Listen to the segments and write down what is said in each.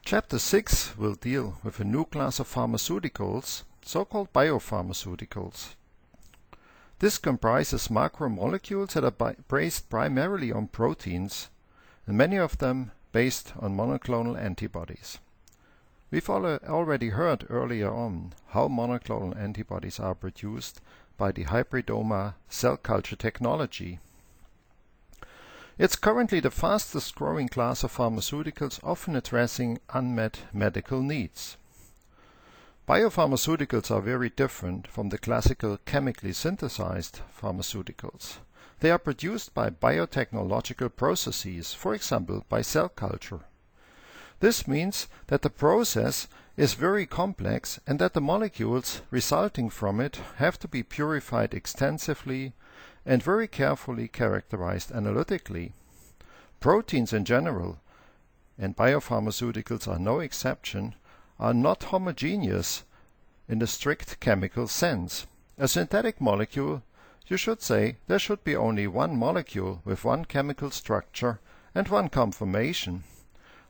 Chapter 6 will deal with a new class of pharmaceuticals, so-called biopharmaceuticals. This comprises macromolecules that are based primarily on proteins, and many of them based on monoclonal antibodies. We've already heard earlier on how monoclonal antibodies are produced by the hybridoma cell culture technology. It's currently the fastest growing class of pharmaceuticals, often addressing unmet medical needs. Biopharmaceuticals are very different from the classical chemically synthesized pharmaceuticals. They are produced by biotechnological processes, for example by cell culture. This means that the process is very complex and that the molecules resulting from it have to be purified extensively and very carefully characterized analytically. Proteins in general, and biopharmaceuticals are no exception, are not homogeneous in the strict chemical sense. A synthetic molecule, you should say, there should be only one molecule with one chemical structure and one conformation.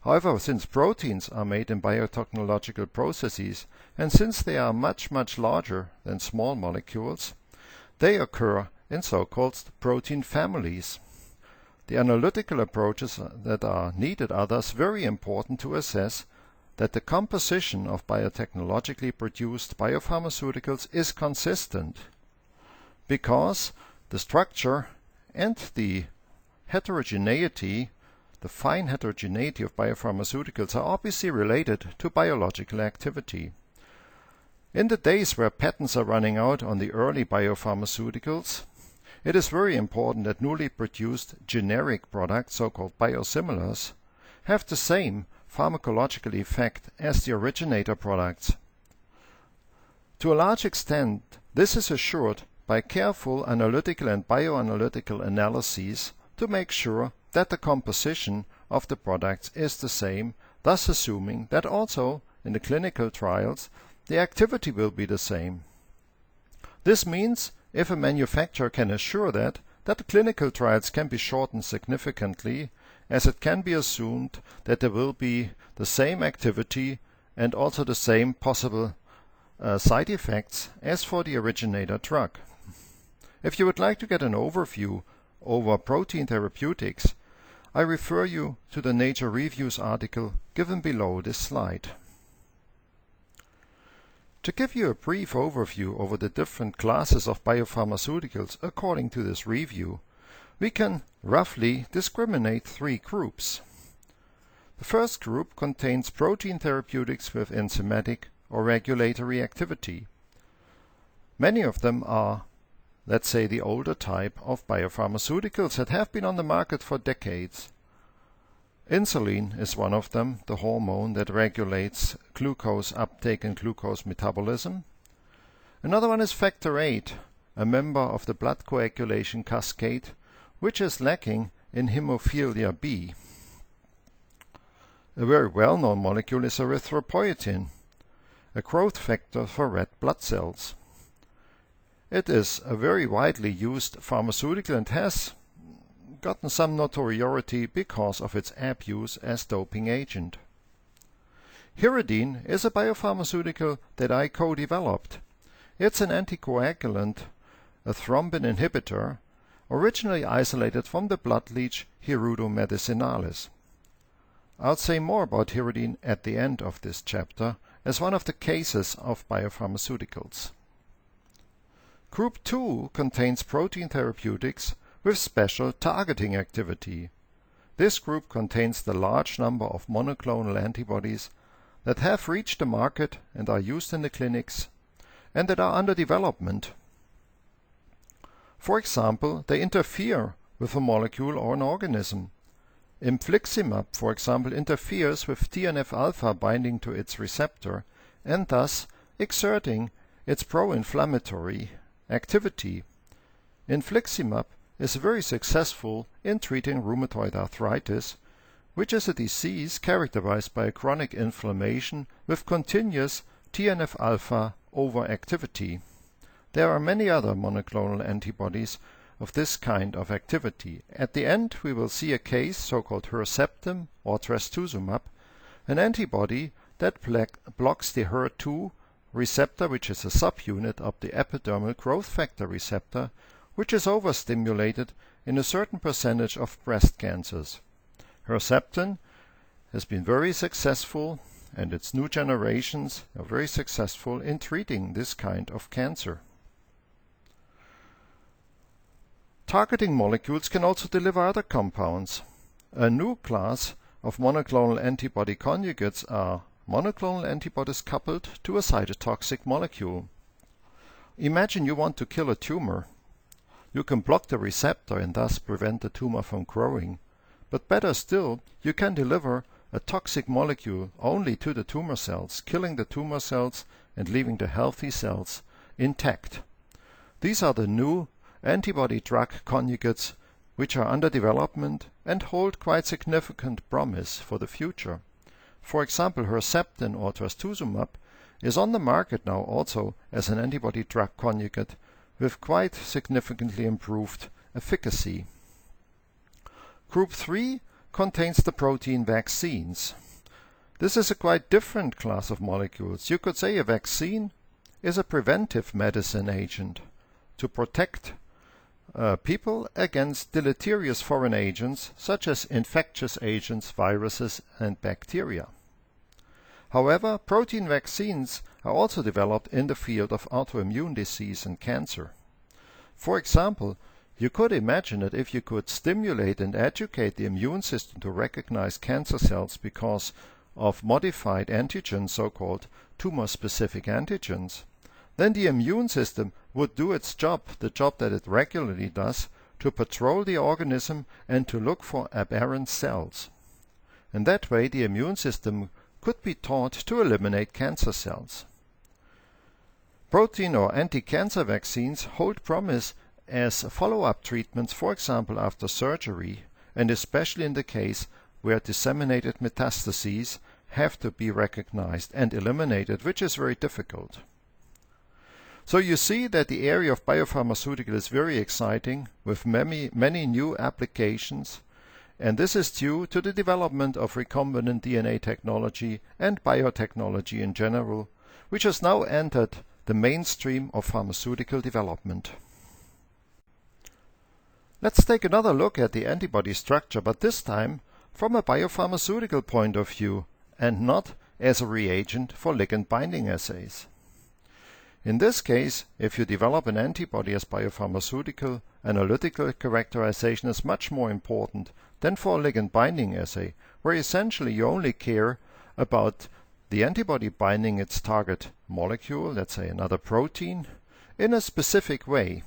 However, since proteins are made in biotechnological processes, and since they are much larger than small molecules, they occur in so-called protein families. The analytical approaches that are needed are thus very important to assess that the composition of biotechnologically produced biopharmaceuticals is consistent, because the structure and the heterogeneity, the fine heterogeneity of biopharmaceuticals are obviously related to biological activity. In the days where patents are running out on the early biopharmaceuticals, it is very important that newly produced generic products, so-called biosimilars, have the same pharmacological effect as the originator products. To a large extent, this is assured by careful analytical and bioanalytical analyses to make sure that the composition of the products is the same, thus assuming that also in the clinical trials the activity will be the same. This means if a manufacturer can assure that the clinical trials can be shortened significantly, as it can be assumed that there will be the same activity and also the same possible side effects as for the originator drug. If you would like to get an overview over protein therapeutics, I refer you to the Nature Reviews article given below this slide. To give you a brief overview over the different classes of biopharmaceuticals according to this review, we can roughly discriminate three groups. The first group contains protein therapeutics with enzymatic or regulatory activity. Many of them are, let's say, the older type of biopharmaceuticals that have been on the market for decades. Insulin is one of them, the hormone that regulates glucose uptake and glucose metabolism. Another one is factor VIII, a member of the blood coagulation cascade, which is lacking in hemophilia B. A very well-known molecule is erythropoietin, a growth factor for red blood cells. It is a very widely used pharmaceutical and has gotten some notoriety because of its abuse as doping agent. Hiridine is a biopharmaceutical that I co-developed. It's an anticoagulant, a thrombin inhibitor, originally isolated from the blood leech Hirudo medicinalis. I'll say more about hiridine at the end of this chapter as one of the cases of biopharmaceuticals. Group 2 contains protein therapeutics with special targeting activity. This group contains the large number of monoclonal antibodies that have reached the market and are used in the clinics and that are under development. For example, they interfere with a molecule or an organism. Infliximab, for example, interferes with TNF-alpha binding to its receptor and thus exerting its pro-inflammatory activity. Infliximab is very successful in treating rheumatoid arthritis, which is a disease characterized by chronic inflammation with continuous TNF-alpha overactivity. There are many other monoclonal antibodies of this kind of activity. At the end we will see a case, so-called Herceptin or trastuzumab, an antibody that blocks the HER2 receptor, which is a subunit of the epidermal growth factor receptor, which is overstimulated in a certain percentage of breast cancers. Herceptin has been very successful, and its new generations are very successful in treating this kind of cancer. Targeting molecules can also deliver other compounds. A new class of monoclonal antibody conjugates are monoclonal antibodies coupled to a cytotoxic molecule. Imagine you want to kill a tumor. You can block the receptor and thus prevent the tumor from growing. But better still, you can deliver a toxic molecule only to the tumor cells, killing the tumor cells and leaving the healthy cells intact. These are the new antibody-drug conjugates which are under development and hold quite significant promise for the future. For example, Herceptin or trastuzumab is on the market now also as an antibody-drug conjugate with quite significantly improved efficacy. Group 3 contains the protein vaccines. This is a quite different class of molecules. You could say a vaccine is a preventive medicine agent to protect people against deleterious foreign agents such as infectious agents, viruses, and bacteria. However, protein vaccines are also developed in the field of autoimmune disease and cancer. For example, you could imagine that if you could stimulate and educate the immune system to recognize cancer cells because of modified antigens, so-called tumor-specific antigens, then the immune system would do its job, the job that it regularly does, to patrol the organism and to look for aberrant cells. In that way, the immune system could be taught to eliminate cancer cells. Protein or anti-cancer vaccines hold promise as follow-up treatments, for example after surgery, and especially in the case where disseminated metastases have to be recognized and eliminated, which is very difficult. So you see that the area of biopharmaceutical is very exciting with many new applications, and this is due to the development of recombinant DNA technology and biotechnology in general, which has now entered the mainstream of pharmaceutical development. Let's take another look at the antibody structure, but this time from a biopharmaceutical point of view and not as a reagent for ligand binding assays. In this case, if you develop an antibody as biopharmaceutical, analytical characterization is much more important than for a ligand binding assay, where essentially you only care about the antibody binding its target molecule, let's say another protein, in a specific way.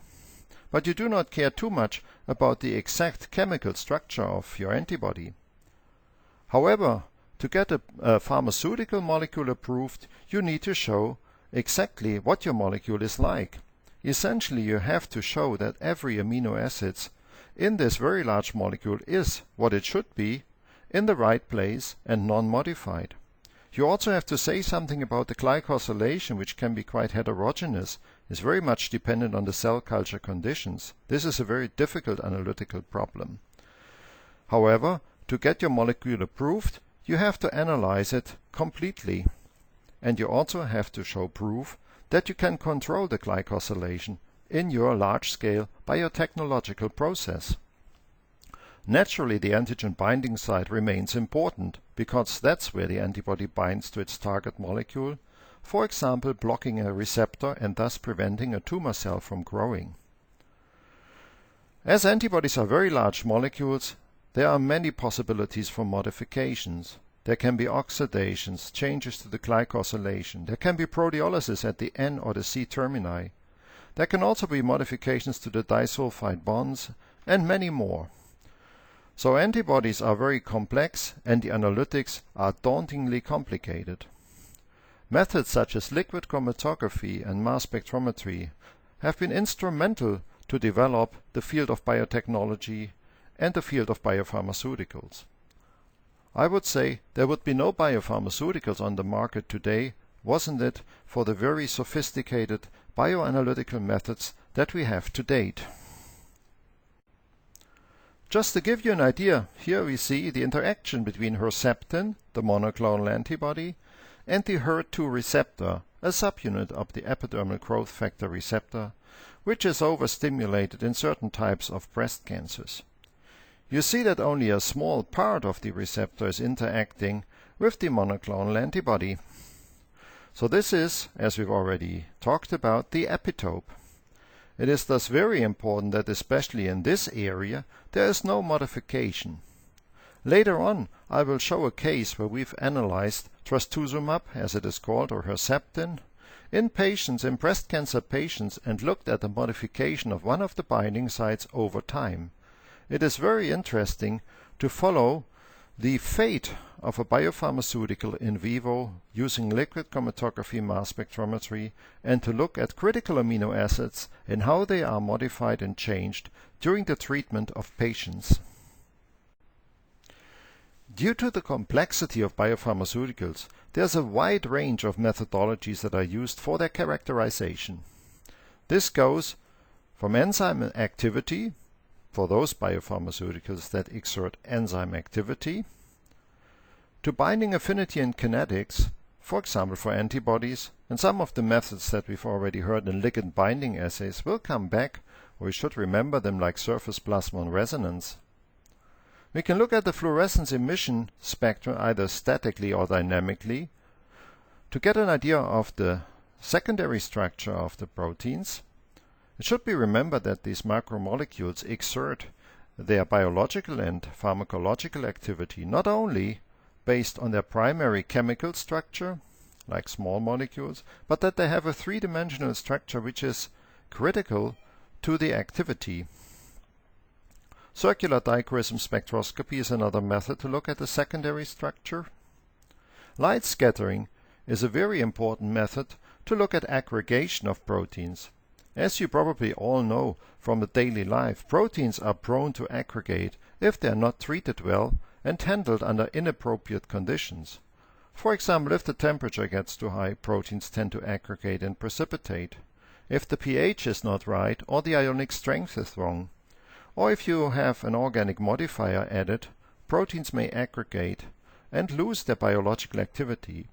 But you do not care too much about the exact chemical structure of your antibody. However, to get a pharmaceutical molecule approved, you need to show exactly what your molecule is like. Essentially, you have to show that every amino acid in this very large molecule is what it should be, in the right place and non-modified. You also have to say something about the glycosylation, which can be quite heterogeneous, is very much dependent on the cell culture conditions. This is a very difficult analytical problem. However, to get your molecule approved, you have to analyze it completely. And you also have to show proof that you can control the glycosylation in your large-scale biotechnological process. Naturally, the antigen binding site remains important because that's where the antibody binds to its target molecule, for example blocking a receptor and thus preventing a tumor cell from growing. As antibodies are very large molecules, there are many possibilities for modifications. There can be oxidations, changes to the glycosylation. There can be proteolysis at the N or the C termini. There can also be modifications to the disulfide bonds, and many more. So antibodies are very complex, and the analytics are dauntingly complicated. Methods such as liquid chromatography and mass spectrometry have been instrumental to develop the field of biotechnology and the field of biopharmaceuticals. I would say there would be no biopharmaceuticals on the market today, wasn't it for the very sophisticated bioanalytical methods that we have to date. Just to give you an idea, here we see the interaction between Herceptin, the monoclonal antibody, and the HER2 receptor, a subunit of the epidermal growth factor receptor, which is overstimulated in certain types of breast cancers. You see that only a small part of the receptor is interacting with the monoclonal antibody. So this is, as we've already talked about, the epitope. It is thus very important that especially in this area there is no modification. Later on I will show a case where we've analyzed trastuzumab, as it is called, or Herceptin, in breast cancer patients, and looked at the modification of one of the binding sites over time. It is very interesting to follow the fate of a biopharmaceutical in vivo using liquid chromatography mass spectrometry, and to look at critical amino acids and how they are modified and changed during the treatment of patients. Due to the complexity of biopharmaceuticals, there's a wide range of methodologies that are used for their characterization. This goes from enzyme activity, for those biopharmaceuticals that exert enzyme activity, to binding affinity and kinetics, for example for antibodies, and some of the methods that we've already heard in ligand binding assays will come back, or we should remember them, like surface plasmon resonance. We can look at the fluorescence emission spectrum either statically or dynamically to get an idea of the secondary structure of the proteins. It should be remembered that these macromolecules exert their biological and pharmacological activity not only based on their primary chemical structure, like small molecules, but that they have a three-dimensional structure which is critical to the activity. Circular dichroism spectroscopy is another method to look at the secondary structure. Light scattering is a very important method to look at aggregation of proteins. As you probably all know from the daily life, proteins are prone to aggregate if they are not treated well and handled under inappropriate conditions. For example, if the temperature gets too high, proteins tend to aggregate and precipitate. If the pH is not right or the ionic strength is wrong, or if you have an organic modifier added, proteins may aggregate and lose their biological activity.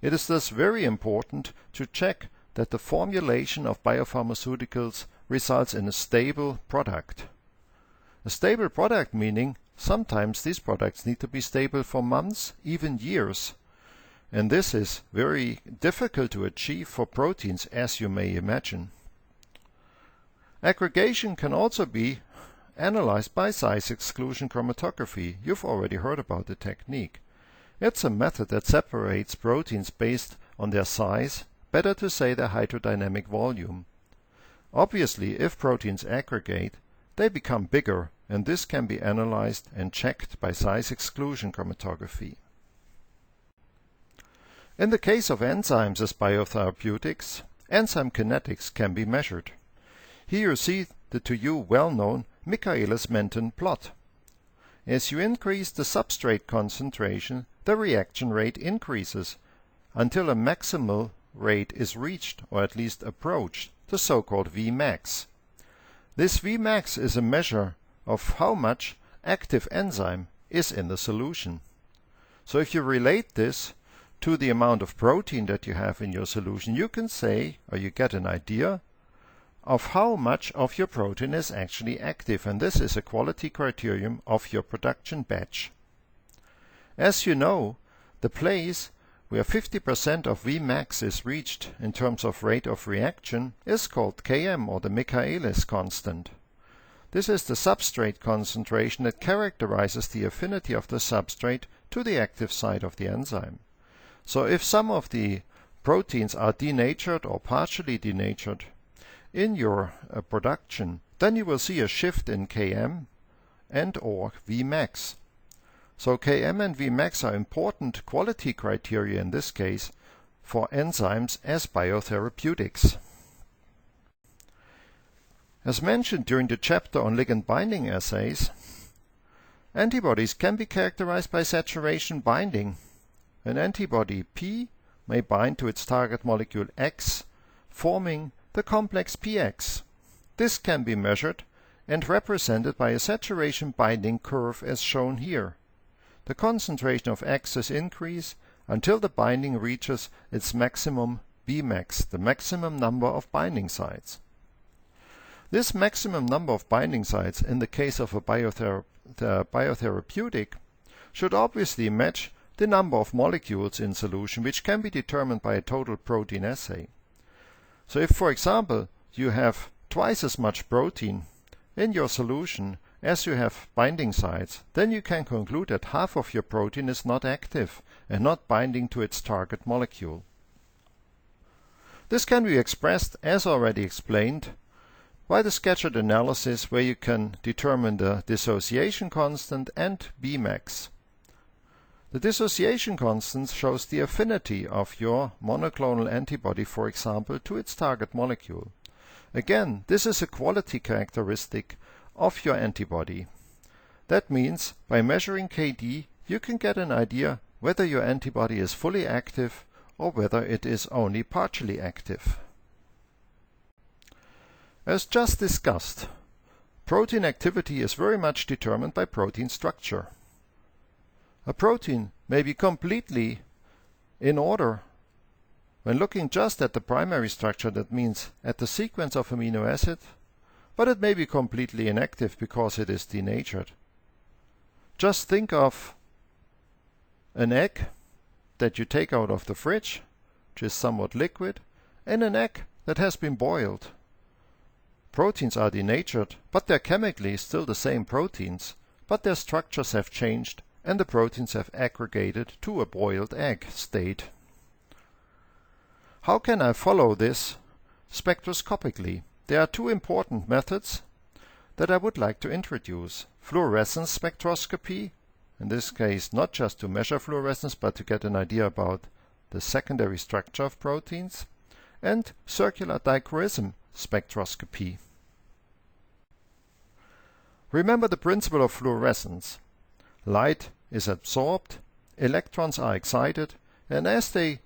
It is thus very important to check that the formulation of biopharmaceuticals results in a stable product. A stable product meaning sometimes these products need to be stable for months, even years. And this is very difficult to achieve for proteins, as you may imagine. Aggregation can also be analyzed by size exclusion chromatography. You've already heard about the technique. It's a method that separates proteins based on their size, better to say their hydrodynamic volume. Obviously, if proteins aggregate, they become bigger, and this can be analyzed and checked by size exclusion chromatography. In the case of enzymes as biotherapeutics, enzyme kinetics can be measured. Here you see the to you well-known Michaelis-Menten plot. As you increase the substrate concentration, the reaction rate increases until a maximal rate is reached, or at least approached, the so-called Vmax. This Vmax is a measure of how much active enzyme is in the solution. So if you relate this to the amount of protein that you have in your solution, you can say, or you get an idea of how much of your protein is actually active, and this is a quality criterion of your production batch. As you know, the place where 50% of Vmax is reached in terms of rate of reaction is called Km, or the Michaelis constant. This is the substrate concentration that characterizes the affinity of the substrate to the active site of the enzyme. So if some of the proteins are denatured or partially denatured in your production, then you will see a shift in Km and or Vmax. So Km and Vmax are important quality criteria in this case for enzymes as biotherapeutics. As mentioned during the chapter on ligand binding assays, antibodies can be characterized by saturation binding. An antibody P may bind to its target molecule X, forming the complex Px. This can be measured and represented by a saturation binding curve as shown here. The concentration of X's increase until the binding reaches its maximum Bmax, the maximum number of binding sites. This maximum number of binding sites in the case of a biotherapeutic should obviously match the number of molecules in solution, which can be determined by a total protein assay. So if, for example, you have twice as much protein in your solution as you have binding sites, then you can conclude that half of your protein is not active and not binding to its target molecule. This can be expressed, as already explained, by the scattered analysis, where you can determine the dissociation constant and Bmax. The dissociation constant shows the affinity of your monoclonal antibody, for example, to its target molecule. Again, this is a quality characteristic of your antibody. That means by measuring Kd, you can get an idea whether your antibody is fully active or whether it is only partially active. As just discussed, protein activity is very much determined by protein structure. A protein may be completely in order when looking just at the primary structure, that means at the sequence of amino acid, but it may be completely inactive because it is denatured. Just think of an egg that you take out of the fridge, which is somewhat liquid, and an egg that has been boiled. Proteins are denatured, but they're chemically still the same proteins, but their structures have changed and the proteins have aggregated to a boiled egg state. How can I follow this spectroscopically? There are two important methods that I would like to introduce. Fluorescence spectroscopy, in this case not just to measure fluorescence but to get an idea about the secondary structure of proteins, and circular dichroism spectroscopy. Remember the principle of fluorescence. Light is absorbed, electrons are excited, and as they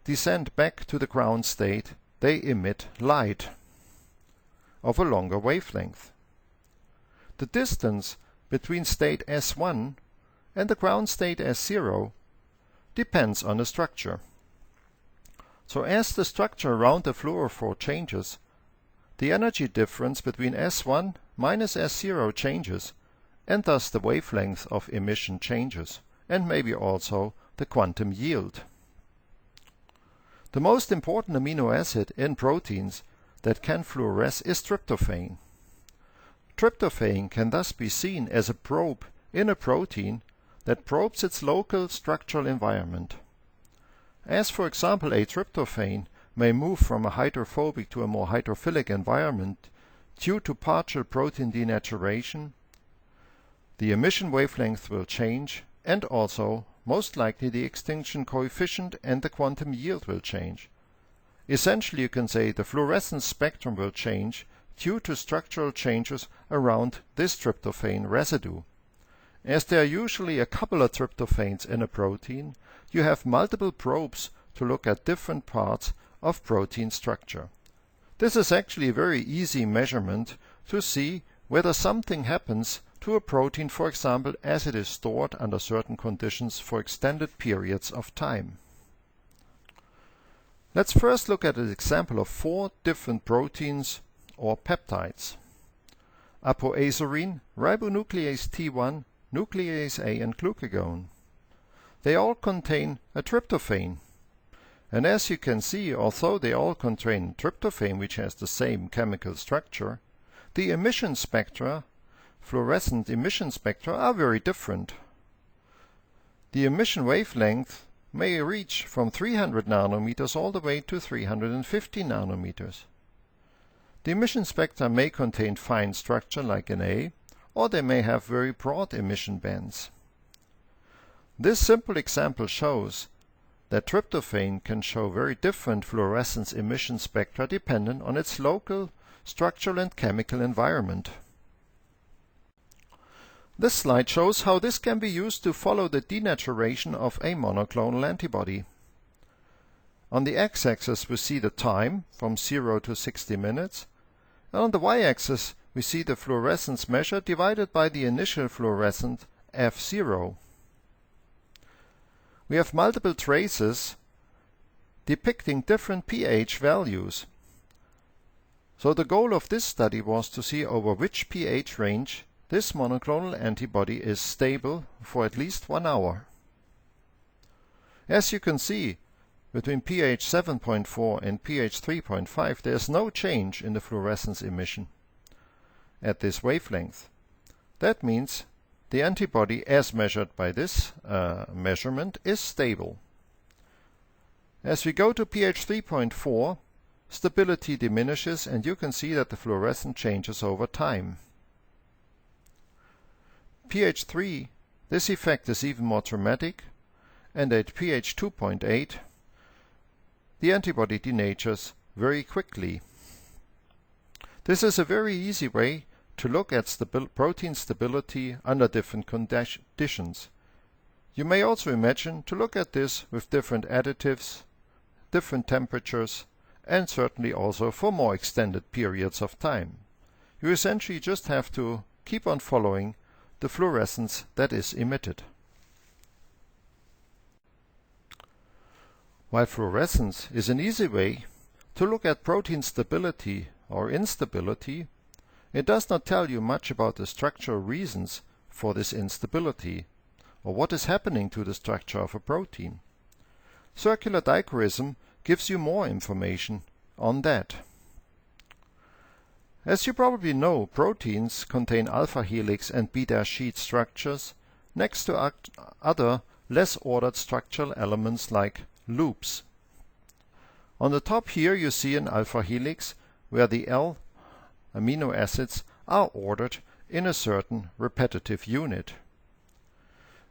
descend back to the ground state, they emit light of a longer wavelength. The distance between state S1 and the ground state S0 depends on the structure. So as the structure around the fluorophore changes, the energy difference between S1 minus S0 changes, and thus the wavelength of emission changes, and maybe also the quantum yield. The most important amino acid in proteins that can fluoresce is tryptophan. Tryptophan can thus be seen as a probe in a protein that probes its local structural environment. As for example, a tryptophan may move from a hydrophobic to a more hydrophilic environment due to partial protein denaturation, the emission wavelength will change, and also most likely the extinction coefficient and the quantum yield will change. Essentially you can say the fluorescence spectrum will change due to structural changes around this tryptophan residue. As there are usually a couple of tryptophans in a protein, you have multiple probes to look at different parts of protein structure. This is actually a very easy measurement to see whether something happens to a protein, for example, as it is stored under certain conditions for extended periods of time. Let's first look at an example of 4 different proteins or peptides: apoazurine, ribonuclease T1, nuclease A, and glucagon. They all contain a tryptophan. And as you can see, although they all contain tryptophan, which has the same chemical structure, the emission spectra, fluorescent emission spectra, are very different. The emission wavelength may reach from 300 nanometers all the way to 350 nanometers. The emission spectra may contain fine structure like an A, or they may have very broad emission bands. This simple example shows that tryptophan can show very different fluorescence emission spectra dependent on its local structural and chemical environment. This slide shows how this can be used to follow the denaturation of a monoclonal antibody. On the x-axis we see the time from 0 to 60 minutes, and on the y-axis we see the fluorescence measure divided by the initial fluorescent F0. We have multiple traces depicting different pH values. So the goal of this study was to see over which pH range this monoclonal antibody is stable for at least 1 hour. As you can see, between pH 7.4 and pH 3.5 there is no change in the fluorescence emission at this wavelength. That means the antibody, as measured by this measurement, is stable. As we go to pH 3.4, stability diminishes, and you can see that the fluorescence changes over time. pH 3, this effect is even more dramatic, and at pH 2.8, the antibody denatures very quickly. This is a very easy way to look at protein stability under different conditions. You may also imagine to look at this with different additives, different temperatures, and certainly also for more extended periods of time. You essentially just have to keep on following the fluorescence that is emitted. While fluorescence is an easy way to look at protein stability or instability, it does not tell you much about the structural reasons for this instability, or what is happening to the structure of a protein. Circular dichroism gives you more information on that. As you probably know, proteins contain alpha helix and beta sheet structures next to other less ordered structural elements like loops. On the top here you see an alpha helix where the L amino acids are ordered in a certain repetitive unit.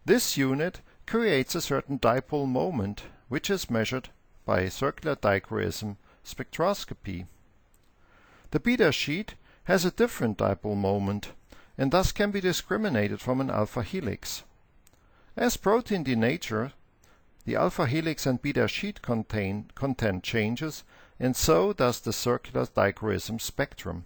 This unit creates a certain dipole moment, which is measured by circular dichroism spectroscopy. The beta sheet has a different dipole moment and thus can be discriminated from an alpha helix. As protein denature, the alpha helix and beta sheet content changes, and so does the circular dichroism spectrum.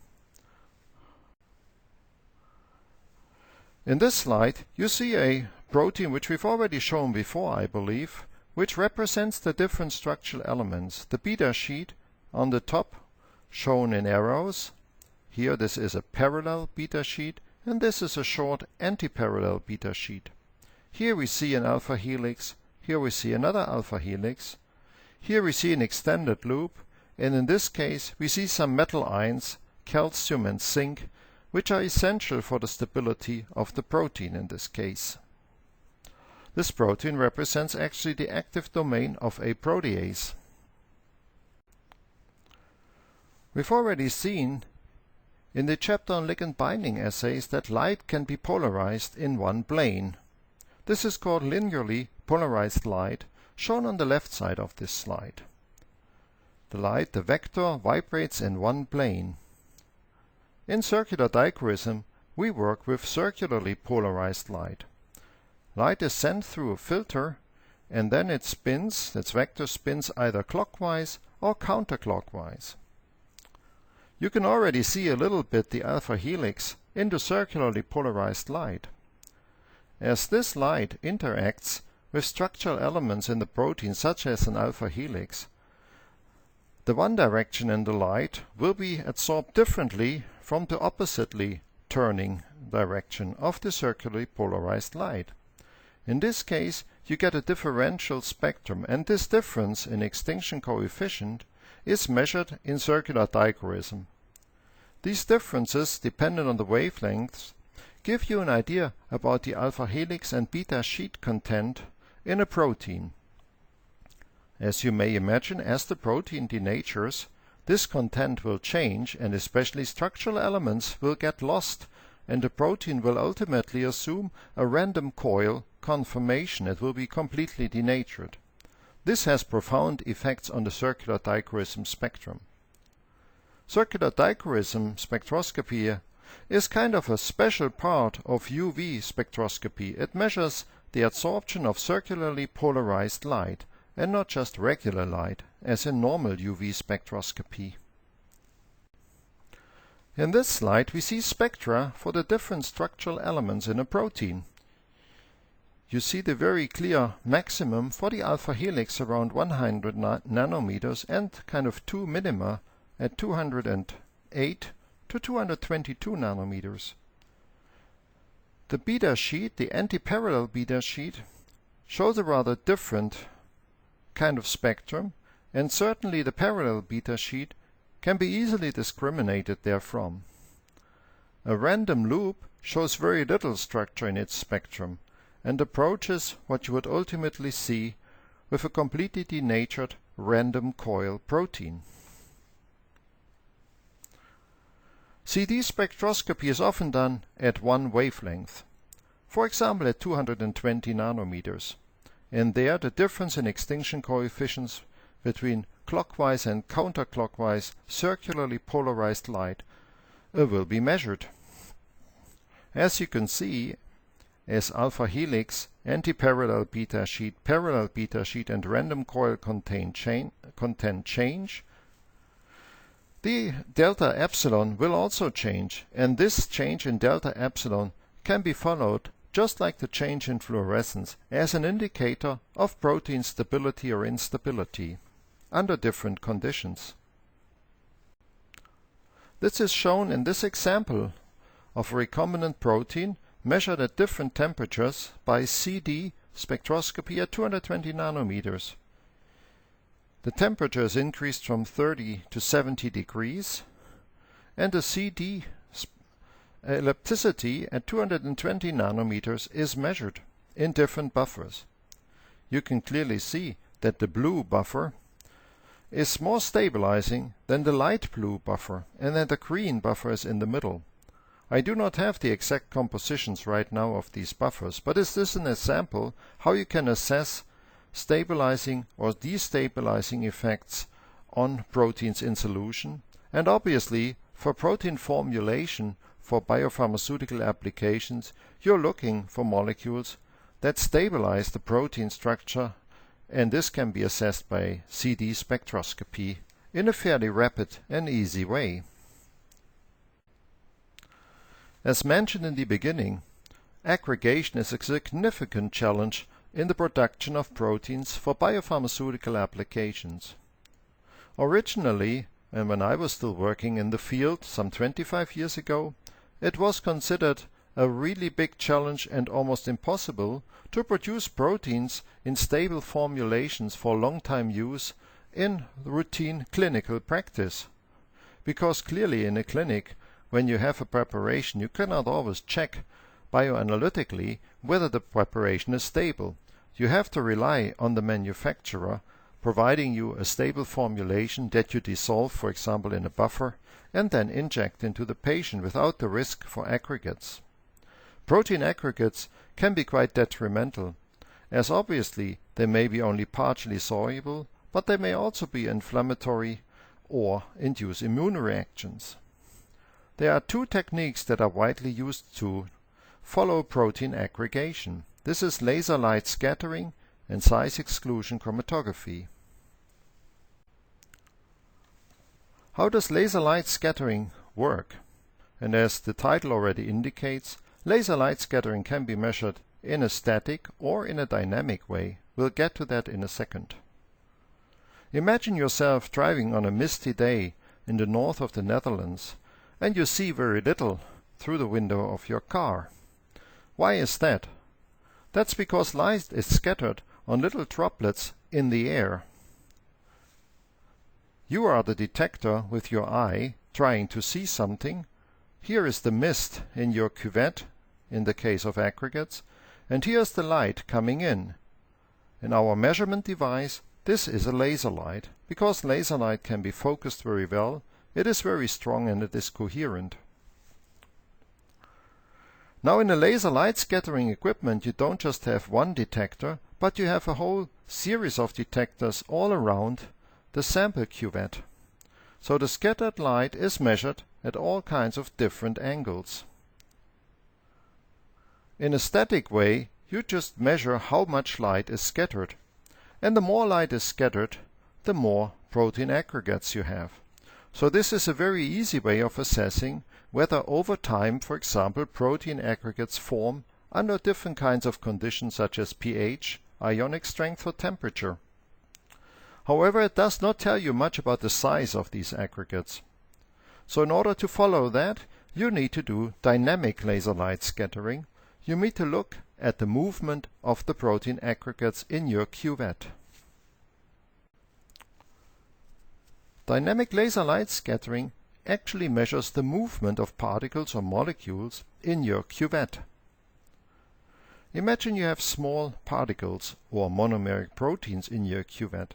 In this slide you see a protein which we've already shown before, I believe, which represents the different structural elements. The beta sheet on the top, shown in arrows. Here this is a parallel beta sheet, and this is a short antiparallel beta sheet. Here we see an alpha helix, here we see another alpha helix, here we see an extended loop, and in this case we see some metal ions, calcium and zinc, which are essential for the stability of the protein in this case. This protein represents actually the active domain of a protease. We've already seen in the chapter on ligand binding assays that light can be polarized in one plane. This is called linearly polarized light, shown on the left side of this slide. The light, the vector, vibrates in one plane. In circular dichroism, we work with circularly polarized light. Light is sent through a filter, and then it spins, its vector spins either clockwise or counterclockwise. You can already see a little bit the alpha helix in the circularly polarized light. As this light interacts with structural elements in the protein such as an alpha helix, the one direction in the light will be absorbed differently from the oppositely turning direction of the circularly polarized light. In this case, you get a differential spectrum, and this difference in extinction coefficient is measured in circular dichroism. These differences, dependent on the wavelengths, give you an idea about the alpha helix and beta sheet content in a protein. As you may imagine, as the protein denatures, this content will change, and especially structural elements will get lost, and the protein will ultimately assume a random coil conformation. It will be completely denatured. This has profound effects on the circular dichroism spectrum. Circular dichroism spectroscopy is kind of a special part of UV spectroscopy. It measures the absorption of circularly polarized light and not just regular light, as in normal UV spectroscopy. In this slide we see spectra for the different structural elements in a protein. You see the very clear maximum for the alpha helix around 100 nanometers and kind of 2 minima at 208 to 222 nanometers. The beta sheet, the anti-parallel beta sheet, shows a rather different kind of spectrum, and certainly the parallel beta sheet can be easily discriminated therefrom. A random loop shows very little structure in its spectrum and approaches what you would ultimately see with a completely denatured random coil protein. CD spectroscopy is often done at one wavelength, for example at 220 nanometers, and there the difference in extinction coefficients between clockwise and counterclockwise circularly polarized light will be measured. As you can see, as alpha helix, anti-parallel beta sheet, parallel beta sheet and random coil content change, the delta epsilon will also change, and this change in delta epsilon can be followed just like the change in fluorescence as an indicator of protein stability or instability under different conditions. This is shown in this example of a recombinant protein measured at different temperatures by CD spectroscopy at 220 nanometers. The temperature is increased from 30 to 70 degrees, and the CD ellipticity at 220 nanometers is measured in different buffers. You can clearly see that the blue buffer is more stabilizing than the light blue buffer, and that the green buffer is in the middle. I do not have the exact compositions right now of these buffers, but is this an example how you can assess stabilizing or destabilizing effects on proteins in solution? And obviously, for protein formulation for biopharmaceutical applications, you're looking for molecules that stabilize the protein structure, and this can be assessed by CD spectroscopy in a fairly rapid and easy way. As mentioned in the beginning, aggregation is a significant challenge in the production of proteins for biopharmaceutical applications. Originally, and when I was still working in the field some 25 years ago, it was considered a really big challenge and almost impossible to produce proteins in stable formulations for long-time use in routine clinical practice. Because clearly in a clinic, when you have a preparation, you cannot always check bioanalytically whether the preparation is stable. You have to rely on the manufacturer providing you a stable formulation that you dissolve, for example, in a buffer, and then inject into the patient without the risk for aggregates. Protein aggregates can be quite detrimental, as obviously they may be only partially soluble, but they may also be inflammatory or induce immune reactions. There are two techniques that are widely used to follow protein aggregation. This is laser light scattering and size exclusion chromatography. How does laser light scattering work? And as the title already indicates, laser light scattering can be measured in a static or in a dynamic way. We'll get to that in a second. Imagine yourself driving on a misty day in the north of the Netherlands, and you see very little through the window of your car. Why is that? That's because light is scattered on little droplets in the air. You are the detector with your eye trying to see something. Here is the mist in your cuvette, in the case of aggregates, and here's the light coming in. In our measurement device, this is a laser light. Because laser light can be focused very well, it is very strong and it is coherent. Now in a laser light scattering equipment, you don't just have one detector, but you have a whole series of detectors all around the sample cuvette. So the scattered light is measured at all kinds of different angles. In a static way, you just measure how much light is scattered. And the more light is scattered, the more protein aggregates you have. So this is a very easy way of assessing whether over time, for example, protein aggregates form under different kinds of conditions such as pH, ionic strength or temperature. However, it does not tell you much about the size of these aggregates. So in order to follow that, you need to do dynamic laser light scattering. You need to look at the movement of the protein aggregates in your cuvette. Dynamic laser light scattering actually measures the movement of particles or molecules in your cuvette. Imagine you have small particles or monomeric proteins in your cuvette.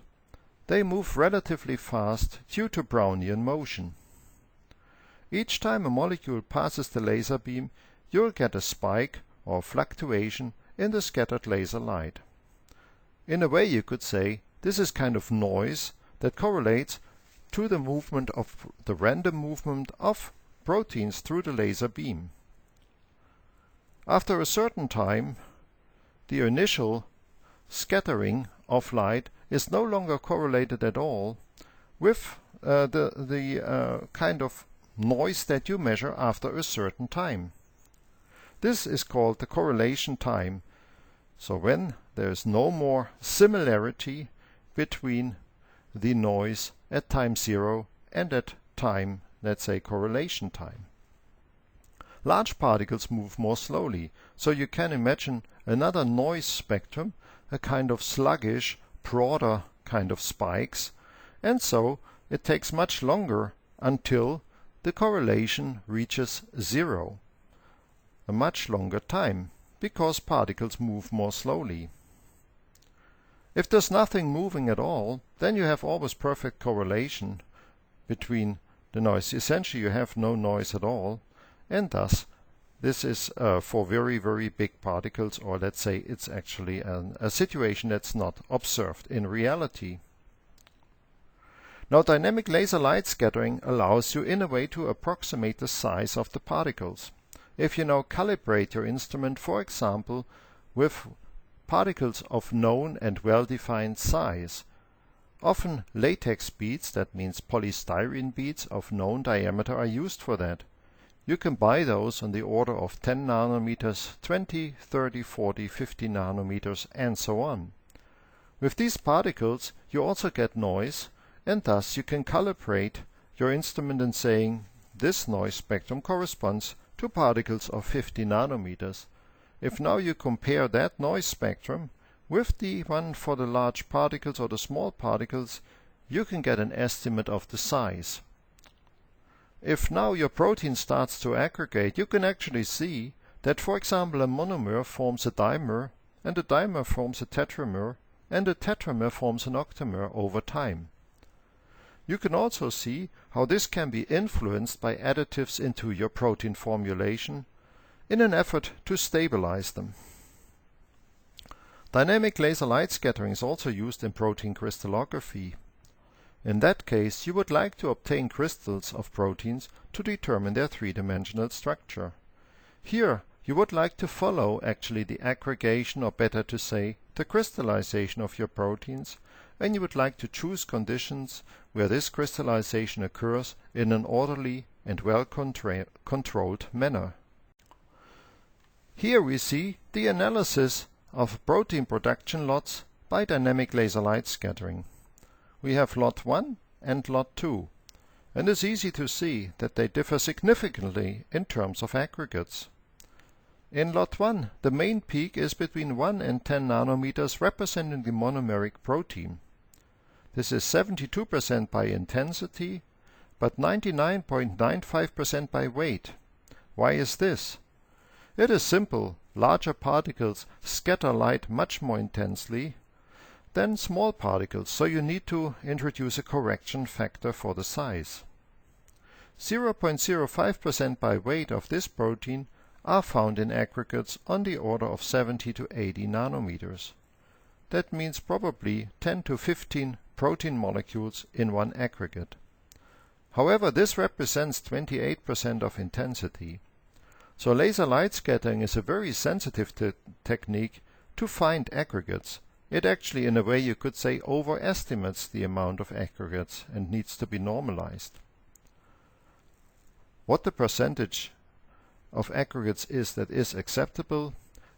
They move relatively fast due to Brownian motion. Each time a molecule passes the laser beam, you'll get a spike or fluctuation in the scattered laser light. In a way, you could say this is kind of noise that correlates to the movement of the random movement of proteins through the laser beam. After a certain time, the initial scattering of light is no longer correlated at all with the kind of noise that you measure after a certain time. This is called the correlation time. So when there is no more similarity between the noise at time 0 and at time, let's say, correlation time. Large particles move more slowly, so you can imagine another noise spectrum, a kind of sluggish, broader kind of spikes, and so it takes much longer until the correlation reaches 0. A much longer time, because particles move more slowly. If there's nothing moving at all, then you have always perfect correlation between the noise. Essentially you have no noise at all, and thus this is for very, very big particles, or let's say it's actually a situation that's not observed in reality. Now, dynamic laser light scattering allows you in a way to approximate the size of the particles. If you now calibrate your instrument, for example, with particles of known and well-defined size, often latex beads, that means polystyrene beads of known diameter, are used for that. You can buy those on the order of 10 nanometers, 20, 30, 40, 50 nanometers, and so on. With these particles, you also get noise, and thus you can calibrate your instrument in saying this noise spectrum corresponds to particles of 50 nanometers. If now you compare that noise spectrum with the one for the large particles or the small particles, you can get an estimate of the size. If now your protein starts to aggregate, you can actually see that, for example, a monomer forms a dimer, and a dimer forms a tetramer, and a tetramer forms an octamer over time. You can also see how this can be influenced by additives into your protein formulation in an effort to stabilize them. Dynamic laser light scattering is also used in protein crystallography. In that case, you would like to obtain crystals of proteins to determine their three-dimensional structure. Here, you would like to follow actually the aggregation, or better to say, the crystallization of your proteins, and you would like to choose conditions where this crystallization occurs in an orderly and well-controlled manner. Here we see the analysis of protein production lots by dynamic laser light scattering. We have lot 1 and lot 2, and it's easy to see that they differ significantly in terms of aggregates. In lot 1, the main peak is between 1 and 10 nanometers, representing the monomeric protein. This is 72% by intensity, but 99.95% by weight. Why is this? It is simple. Larger particles scatter light much more intensely than small particles, so you need to introduce a correction factor for the size. 0.05% by weight of this protein are found in aggregates on the order of 70 to 80 nanometers. That means probably 10 to 15 protein molecules in one aggregate. However, this represents 28% of intensity. So laser light scattering is a very sensitive technique to find aggregates. It actually, in a way you could say, overestimates the amount of aggregates and needs to be normalized. what the percentage of aggregates is that is acceptable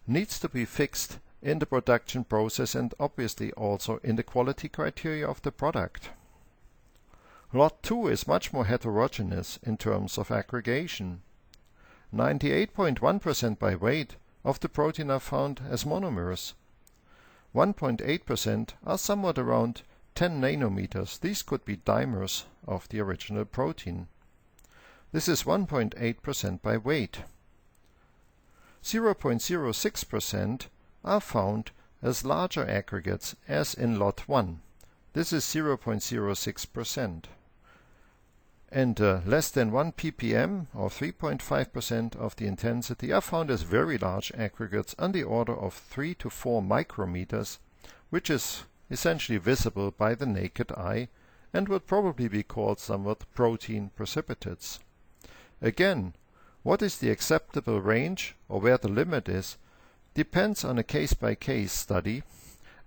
needs to be fixed in the production process and obviously also in the quality criteria of the product. Lot 2 is much more heterogeneous in terms of aggregation. 98.1% by weight of the protein are found as monomers. 1.8% are somewhat around 10 nanometers. These could be dimers of the original protein. This is 1.8% by weight. 0.06% are found as larger aggregates as in lot 1. This is 0.06%. And less than 1 ppm or 3.5% of the intensity are found as very large aggregates on the order of 3 to 4 micrometers, which is essentially visible by the naked eye and would probably be called somewhat protein precipitates. Again, what is the acceptable range or where the limit is depends on a case-by-case study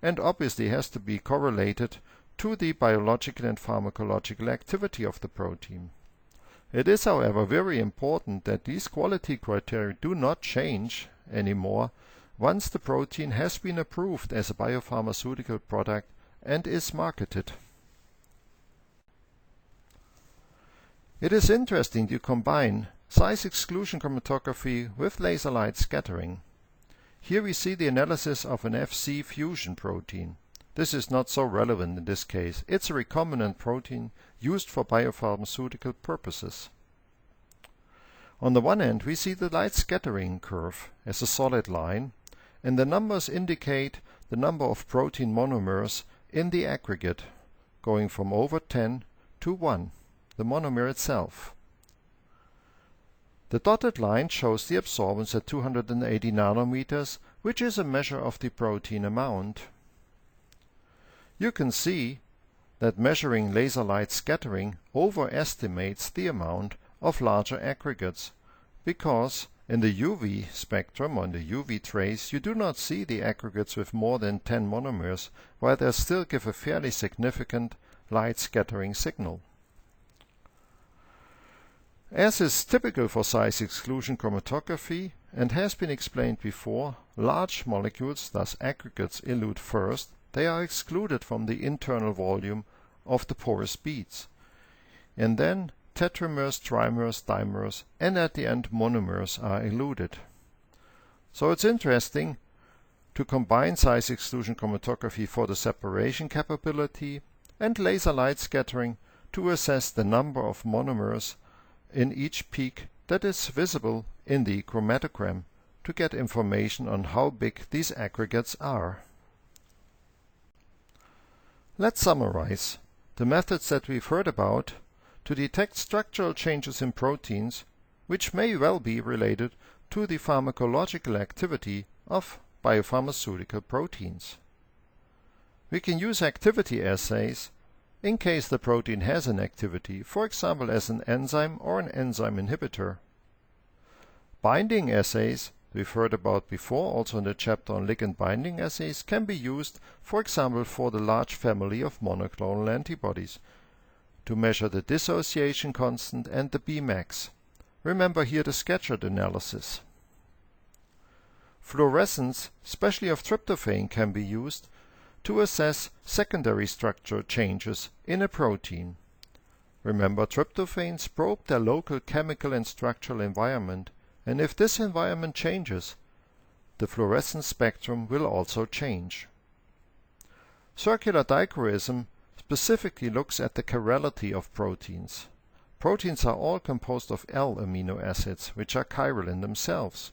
and obviously has to be correlated to the biological and pharmacological activity of the protein. It is, however, very important that these quality criteria do not change anymore once the protein has been approved as a biopharmaceutical product and is marketed. It is interesting to combine size exclusion chromatography with laser light scattering. Here we see the analysis of an Fc fusion protein. This is not so relevant in this case. It's a recombinant protein used for biopharmaceutical purposes. On the one end, we see the light scattering curve as a solid line, and the numbers indicate the number of protein monomers in the aggregate, going from over 10 to 1, the monomer itself. The dotted line shows the absorbance at 280 nanometers, which is a measure of the protein amount. You can see that measuring laser light scattering overestimates the amount of larger aggregates, because in the UV spectrum, on the UV trace, you do not see the aggregates with more than 10 monomers, while they still give a fairly significant light scattering signal. As is typical for size exclusion chromatography and has been explained before, large molecules, thus aggregates, elute first. They are excluded from the internal volume of the porous beads. And then tetramers, trimers, dimers, and at the end monomers are eluded. So it's interesting to combine size exclusion chromatography for the separation capability and laser light scattering to assess the number of monomers in each peak that is visible in the chromatogram to get information on how big these aggregates are. Let's summarize the methods that we've heard about to detect structural changes in proteins, which may well be related to the pharmacological activity of biopharmaceutical proteins. We can use activity assays in case the protein has an activity, for example as an enzyme or an enzyme inhibitor. Binding assays, we've heard about before, also in the chapter on ligand binding assays, can be used, for example, for the large family of monoclonal antibodies, to measure the dissociation constant and the Bmax. Remember here the scattered analysis. Fluorescence, especially of tryptophan, can be used to assess secondary structure changes in a protein. Remember, tryptophans probe their local chemical and structural environment, and if this environment changes, the fluorescence spectrum will also change. Circular dichroism specifically looks at the chirality of proteins. Proteins are all composed of L amino acids, which are chiral in themselves.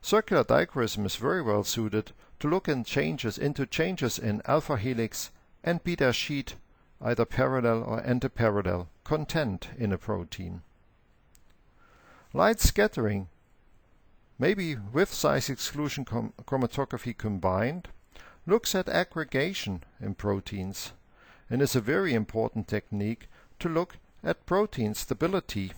Circular dichroism is very well suited to look into changes in alpha helix and beta sheet, either parallel or antiparallel, content in a protein. Light scattering, maybe with size exclusion chromatography combined, looks at aggregation in proteins and is a very important technique to look at protein stability.